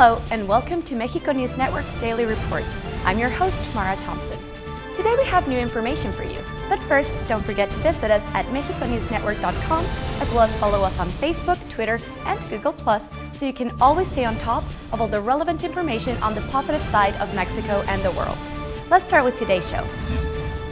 Hello and welcome to Mexico News Network's Daily Report. I'm your host, Mara Thompson. Today we have new information for you, but first don't forget to visit us at mexiconewsnetwork.com as well as follow us on Facebook, Twitter, and Google+, so you can always stay on top of all the relevant information on the positive side of Mexico and the world. Let's start with today's show.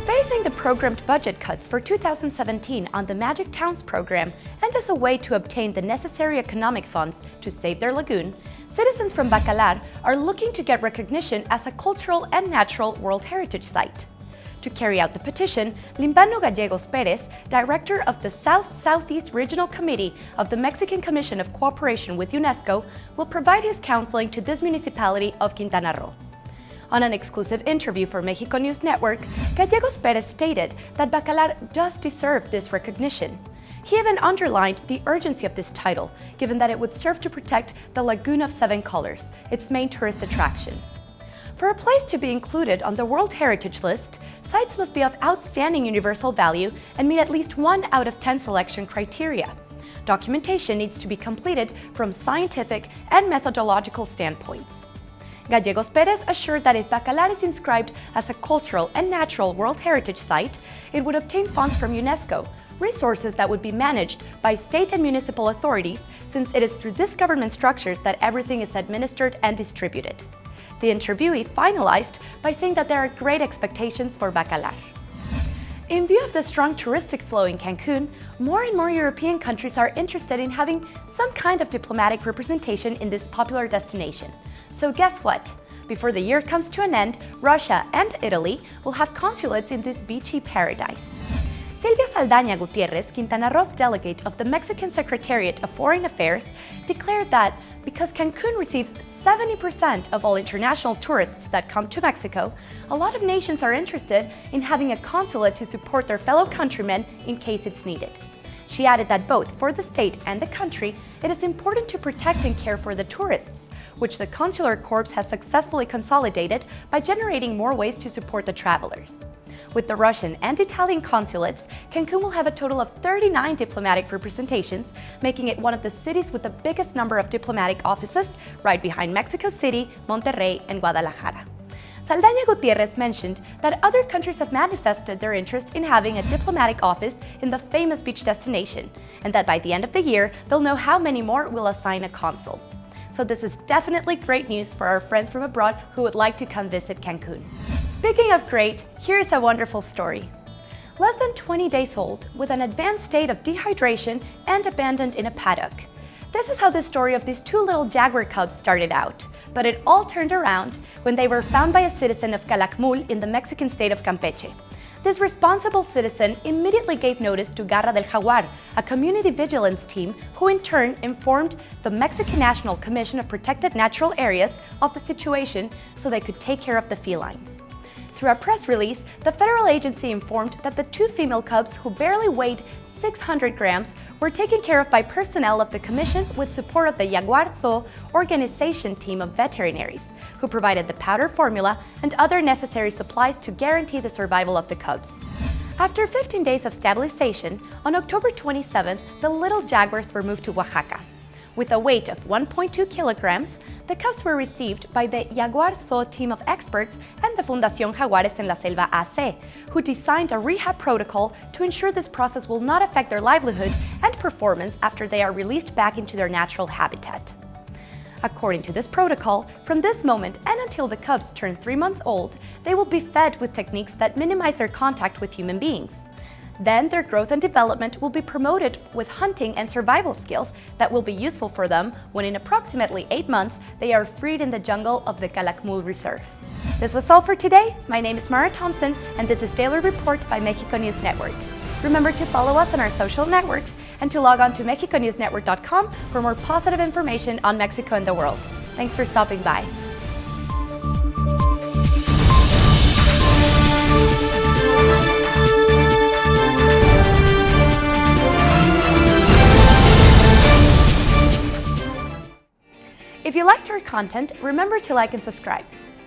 Basing the programmed budget cuts for 2017 on the Magic Towns program and as a way to obtain the necessary economic funds to save their lagoon, citizens from Bacalar are looking to get recognition as a cultural and natural World Heritage Site. To carry out the petition, Limbano Gallegos Perez, director of the South-Southeast Regional Committee of the Mexican Commission of Cooperation with UNESCO, will provide his counseling to this municipality of Quintana Roo. On an exclusive interview for Mexico News Network, Gallegos Perez stated that Bacalar does deserve this recognition. He even underlined the urgency of this title, given that it would serve to protect the Lagoon of Seven Colors, its main tourist attraction. For a place to be included on the World Heritage List, sites must be of outstanding universal value and meet at least 1 out of 10 selection criteria. Documentation needs to be completed from scientific and methodological standpoints. Gallegos Perez assured that if Bacalar is inscribed as a cultural and natural World Heritage Site, it would obtain funds from UNESCO, resources that would be managed by state and municipal authorities, since it is through these government structures that everything is administered and distributed. The interviewee finalized by saying that there are great expectations for Bacalar. In view of the strong touristic flow in Cancún, more and more European countries are interested in having some kind of diplomatic representation in this popular destination. So guess what? Before the year comes to an end, Russia and Italy will have consulates in this beachy paradise. Silvia Saldaña Gutierrez, Quintana Roo's delegate of the Mexican Secretariat of Foreign Affairs, declared that because Cancún receives 70% of all international tourists that come to Mexico, a lot of nations are interested in having a consulate to support their fellow countrymen in case it's needed. She added that both for the state and the country, it is important to protect and care for the tourists, which the Consular Corps has successfully consolidated by generating more ways to support the travelers. With the Russian and Italian consulates, Cancún will have a total of 39 diplomatic representations, making it one of the cities with the biggest number of diplomatic offices, right behind Mexico City, Monterrey, and Guadalajara. Saldaña Gutierrez mentioned that other countries have manifested their interest in having a diplomatic office in the famous beach destination, and that by the end of the year, they'll know how many more will assign a consul. So this is definitely great news for our friends from abroad who would like to come visit Cancún. Speaking of great, here's a wonderful story. Less than 20 days old, with an advanced state of dehydration and abandoned in a paddock. This is how the story of these two little jaguar cubs started out, but it all turned around when they were found by a citizen of Calakmul in the Mexican state of Campeche. This responsible citizen immediately gave notice to Garra del Jaguar, a community vigilance team who in turn informed the Mexican National Commission of Protected Natural Areas of the situation so they could take care of the felines. Through a press release, the federal agency informed that the two female cubs, who barely weighed 600 grams, were taken care of by personnel of the commission with support of the Jaguars organization team of veterinaries, who provided the powder formula and other necessary supplies to guarantee the survival of the cubs. After 15 days of stabilization, on October 27th, the little jaguars were moved to Oaxaca. With a weight of 1.2 kilograms, the cubs were received by the Jaguars team of experts and the Fundación Jaguares en la Selva AC, who designed a rehab protocol to ensure this process will not affect their livelihood and performance after they are released back into their natural habitat. According to this protocol, from this moment and until the cubs turn 3 months old, they will be fed with techniques that minimize their contact with human beings. Then their growth and development will be promoted with hunting and survival skills that will be useful for them when in approximately 8 months they are freed in the jungle of the Calakmul Reserve. This was all for today. My name is Mara Thompson and this is Daily Report by Mexico News Network. Remember to follow us on our social networks and to log on to mexiconewsnetwork.com for more positive information on Mexico and the world. Thanks for stopping by. If you liked our content, remember to like and subscribe.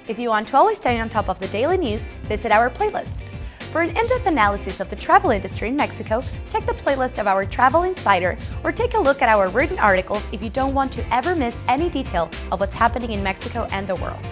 If you want to always stay on top of the daily news, visit our playlist. For an in-depth analysis of the travel industry in Mexico, check the playlist of our Travel Insider or take a look at our written articles if you don't want to ever miss any detail of what's happening in Mexico and the world.